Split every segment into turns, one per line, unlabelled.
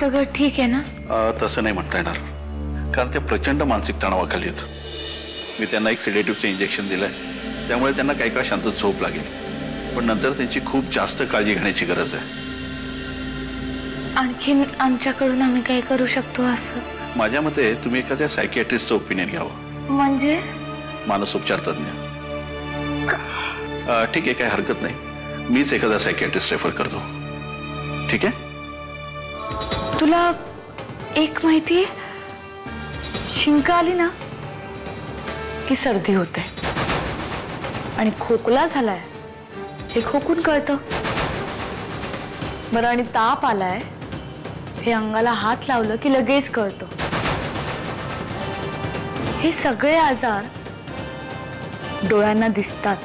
सगळं ठीक आहे ना?
तसं नाही म्हणता येणार, कारण ते प्रचंड मानसिक तणावाखाली आहेत. मी त्यांना एक सिडेटिव्हचं इंजेक्शन दिलंय, त्यामुळे त्यांना काही काळ शांत झोप लागेल, पण नंतर त्यांची खूप जास्त काळजी घेण्याची गरज आहे.
आणखीन आमच्याकडून आम्ही काय करू शकतो असं?
माझ्या मते तुम्ही एखाद्या सायकियाट्रिस्टचं ओपिनियन घ्यावं.
म्हणजे?
मानसोपचार तज्ञ. ठीक आहे, काही हरकत नाही, मीच एखादा सायकियाट्रिस्ट रेफर करतो. ठीक आहे?
तुला एक माहितीये, शिंक आली ना की सर्दी होते आणि खोकला झालाय हे खोकून कळतं. बरं, आणि ताप आलाय हे अंगाला हात लावलं की लगेच कळतं. हे सगळे आजार डोळ्यांना दिसतात,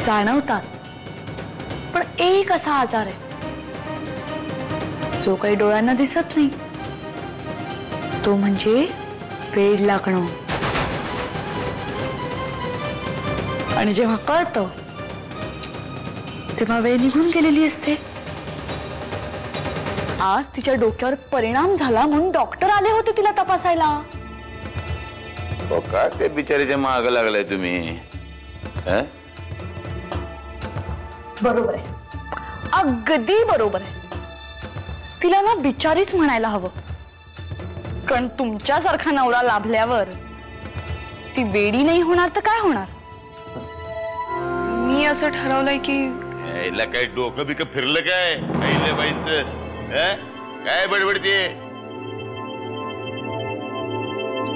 जाणवतात, पण एक असा आजार आहे जो काही डोळ्यांना दिसत नाही, तो म्हणजे वेड लागणं. आणि जेव्हा कळतं तेव्हा वेळ निघून गेलेली असते. आज तिच्या डोक्यावर परिणाम झाला म्हणून डॉक्टर आले होते तिला तपासायला.
हो का? ते बिचारीच्या माग लागलाय तुम्ही?
बरोबर आहे, अगदी बरोबर आहे. तिला ना बिचारीच म्हणायला हवं, कारण तुमच्यासारखा नवरा लाभल्यावर ती वेडी नाही होणार तर काय होणार? मी असं ठरवलंय की
यायला काय डोकं बिकं फिरलं काय? बाईंच काय बडबडते?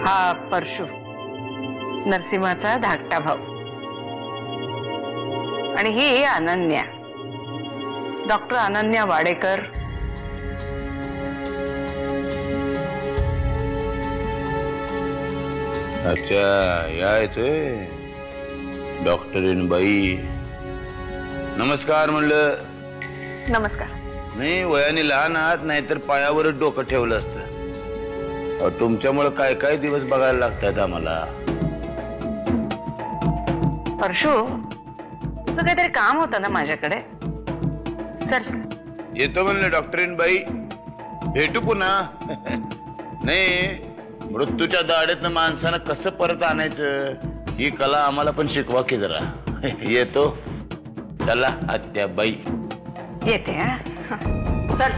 हा परशु, नरसिंहाचा धाकटा भाऊ, आणि ही अनन्या, डॉक्टर अनन्या वाडेकर.
अच्छा, यायचंय डॉक्टरीन बाई. नमस्कार म्हणलं.
नमस्कार.
नाही, वयाने लहान आहात, नाहीतर पायावरच डोकं ठेवलं असतं. तुमच्यामुळे काय काय दिवस बघायला लागतात आम्हाला.
परशु, तुझं काहीतरी काम होतं ना माझ्याकडे? चल.
येतो म्हणलं डॉक्टरीन बाई, भेटू पुन्हा. नाही, मृत्यूच्या दाढेतनं माणसानं कसं परत आणायचं ही कला आम्हाला पण शिकवा की जरा. येतो. चला आत्या बाई.
येते. हा, चल.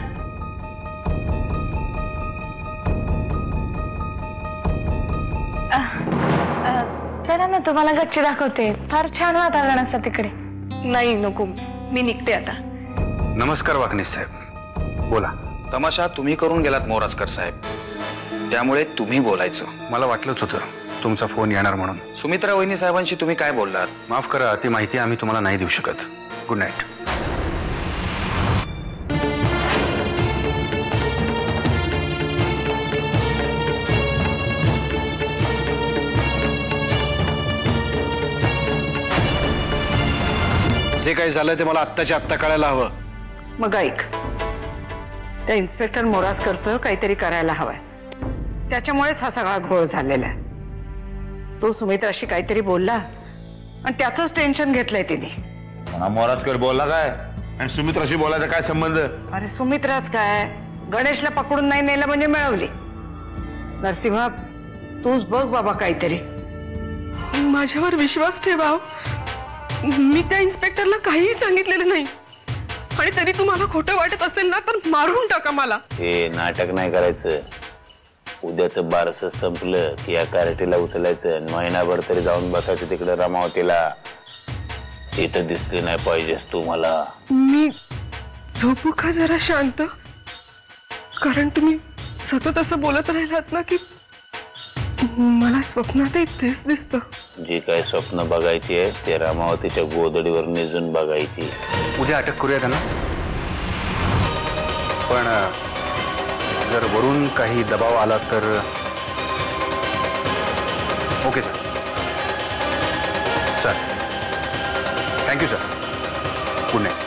चला ना, तुम्हाला गच्ची दाखवते, फार छान वातावरण असतं तिकडे.
नाही नको, मी निघते आता.
नमस्कार वाकनीस साहेब, बोला.
तमाशा तुम्ही करून गेलात मोरासकर साहेब, त्यामुळे तुम्ही बोलायचं.
मला वाटलंच होतं तुमचा फोन येणार म्हणून.
सुमित्रा वहिनी साहेबांशी तुम्ही काय बोललात?
माफ करा, ती माहिती आम्ही तुम्हाला नाही देऊ शकत. Good night.
जे काही झालं ते मला आत्ताच्या आत्ता कळायला हवं.
मग ऐक, त्या इन्स्पेक्टर मोरासकरचं काहीतरी करायला हवंय. त्याच्यामुळेच हा सगळा घोळ झालेला आहे. तो सुमित्राशी काहीतरी बोलला आणि त्याचंच टेन्शन घेतलंय तिने.
मोराजकर बोलला काय? आणि सुमित्राशी बोलायचा काय संबंध?
अरे सुमित्राच काय, गणेशला पकडून नाही नेलं म्हणजे मिळवली. नरसिंहा, तूच बघ बाबा काहीतरी.
माझ्यावर विश्वास ठेवा, मी त्या इन्स्पेक्टरला काहीही सांगितलेलं नाही, आणि तरी तुम्हाला खोटं वाटत असेल ना तर मारून टाका मला.
हे नाटक नाही करायचं. उद्याचं बारस संपलं की या कार्टीला उचलायचं, महिनाभर तरी जाऊन बसायचं तिकडे रमावतीला. इथं दिसली नाही पाहिजेस तू मला.
मी झोपू का जरा शांत? कारण तुम्ही सतत असं बोलत राहिलात ना की मला स्वप्नातही तेच दिसतं.
जी काय स्वप्न बघायची आहे ते रामावतीच्या गोदडीवर निजून बघायची.
उद्या अटक करूया त्यांना, पण जर वरून काही दबाव आला तर. Okay sir. Sir, thank you sir. Good night.